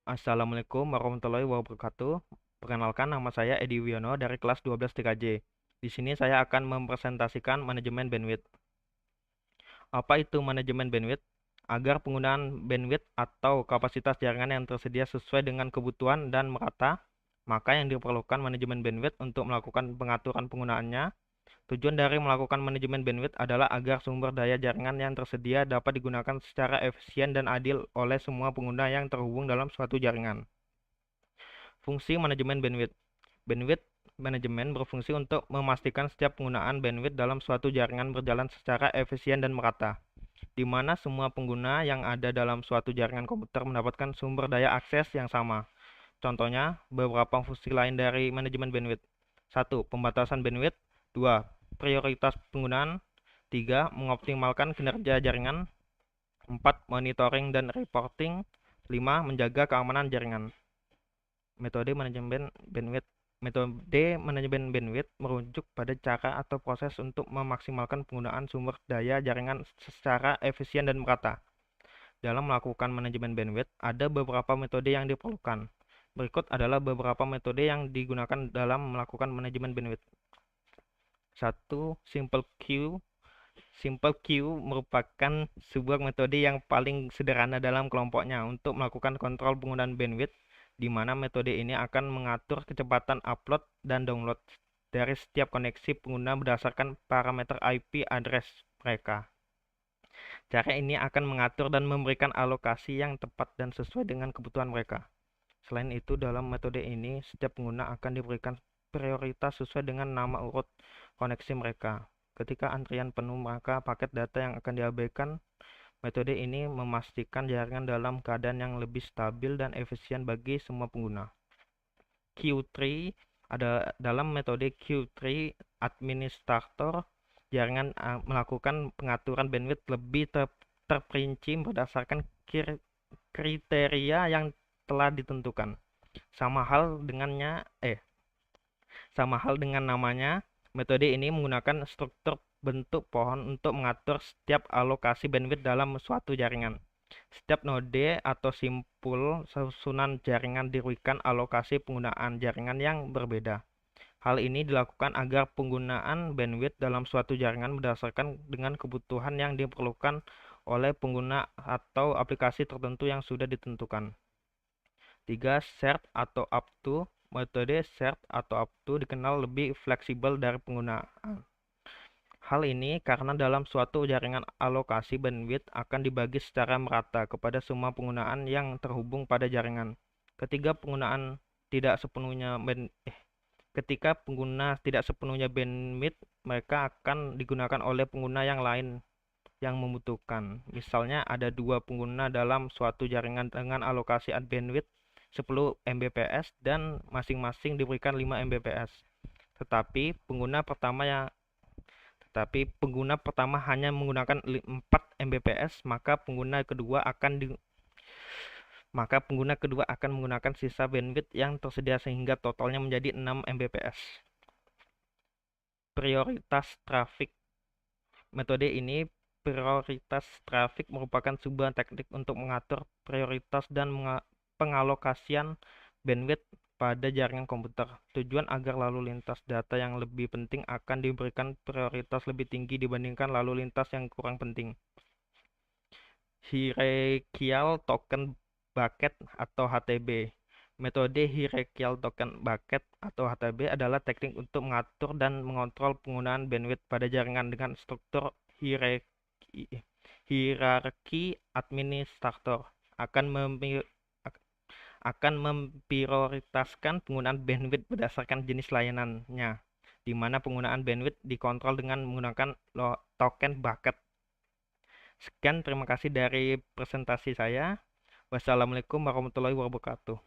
Assalamualaikum warahmatullahi wabarakatuh. Perkenalkan, nama saya Edi Wiono dari kelas 12 TKJ. Di sini saya akan mempresentasikan manajemen bandwidth. Apa itu manajemen bandwidth? Agar penggunaan bandwidth atau kapasitas jaringan yang tersedia sesuai dengan kebutuhan dan merata, maka yang diperlukan manajemen bandwidth untuk melakukan pengaturan penggunaannya. Tujuan dari melakukan manajemen bandwidth adalah agar sumber daya jaringan yang tersedia dapat digunakan secara efisien dan adil oleh semua pengguna yang terhubung dalam suatu jaringan. Fungsi manajemen bandwidth. Bandwidth manajemen berfungsi untuk memastikan setiap penggunaan bandwidth dalam suatu jaringan berjalan secara efisien dan merata, di mana semua pengguna yang ada dalam suatu jaringan komputer mendapatkan sumber daya akses yang sama. Contohnya, beberapa fungsi lain dari manajemen bandwidth. 1. Pembatasan bandwidth. 2. Prioritas penggunaan. 3. Mengoptimalkan kinerja jaringan. 4. Monitoring dan reporting. 5. Menjaga keamanan jaringan. Metode manajemen bandwidth. Metode manajemen bandwidth merujuk pada cara atau proses untuk memaksimalkan penggunaan sumber daya jaringan secara efisien dan merata. Dalam melakukan manajemen bandwidth, ada beberapa metode yang diperlukan. Berikut adalah beberapa metode yang digunakan dalam melakukan manajemen bandwidth. 1. Simple queue. Simple queue merupakan sebuah metode yang paling sederhana dalam kelompoknya untuk melakukan kontrol penggunaan bandwidth, di mana metode ini akan mengatur kecepatan upload dan download dari setiap koneksi pengguna berdasarkan parameter IP address mereka. Cara ini akan mengatur dan memberikan alokasi yang tepat dan sesuai dengan kebutuhan mereka. Selain itu, dalam metode ini, setiap pengguna akan diberikan prioritas sesuai dengan nama urut koneksi mereka. Ketika antrian penuh, maka paket data yang akan diabaikan. Metode ini memastikan jaringan dalam keadaan yang lebih stabil dan efisien bagi semua pengguna. Q3 dalam metode Q3 administrator jaringan melakukan pengaturan bandwidth lebih terperinci berdasarkan kriteria yang telah ditentukan. Sama hal dengan namanya, metode ini menggunakan struktur bentuk pohon untuk mengatur setiap alokasi bandwidth dalam suatu jaringan. Setiap node atau simpul susunan jaringan diberikan alokasi penggunaan jaringan yang berbeda. Hal ini dilakukan agar penggunaan bandwidth dalam suatu jaringan berdasarkan dengan kebutuhan yang diperlukan oleh pengguna atau aplikasi tertentu yang sudah ditentukan. 3. Shared atau up to. Metode shared atau up to dikenal lebih fleksibel dari penggunaan. Hal ini karena dalam suatu jaringan alokasi bandwidth akan dibagi secara merata kepada semua penggunaan yang terhubung pada jaringan. Ketika pengguna tidak sepenuhnya bandwidth, mereka akan digunakan oleh pengguna yang lain yang membutuhkan. Misalnya ada dua pengguna dalam suatu jaringan dengan alokasi bandwidth 10 Mbps dan masing-masing diberikan 5 Mbps. Tetapi pengguna pertama hanya menggunakan 4 Mbps, maka pengguna kedua akan menggunakan sisa bandwidth yang tersedia sehingga totalnya menjadi 6 Mbps. Prioritas trafik. Metode ini prioritas trafik merupakan sebuah teknik untuk mengatur prioritas dan pengalokasian bandwidth pada jaringan komputer. Tujuan agar lalu lintas data yang lebih penting akan diberikan prioritas lebih tinggi dibandingkan lalu lintas yang kurang penting. Hierarchical Token Bucket atau HTB. Metode Hierarchical Token Bucket atau HTB adalah teknik untuk mengatur dan mengontrol penggunaan bandwidth pada jaringan dengan struktur hierarki administrator akan memprioritaskan penggunaan bandwidth berdasarkan jenis layanannya, di mana penggunaan bandwidth dikontrol dengan menggunakan token bucket. Sekian, terima kasih dari presentasi saya. Wassalamualaikum warahmatullahi wabarakatuh.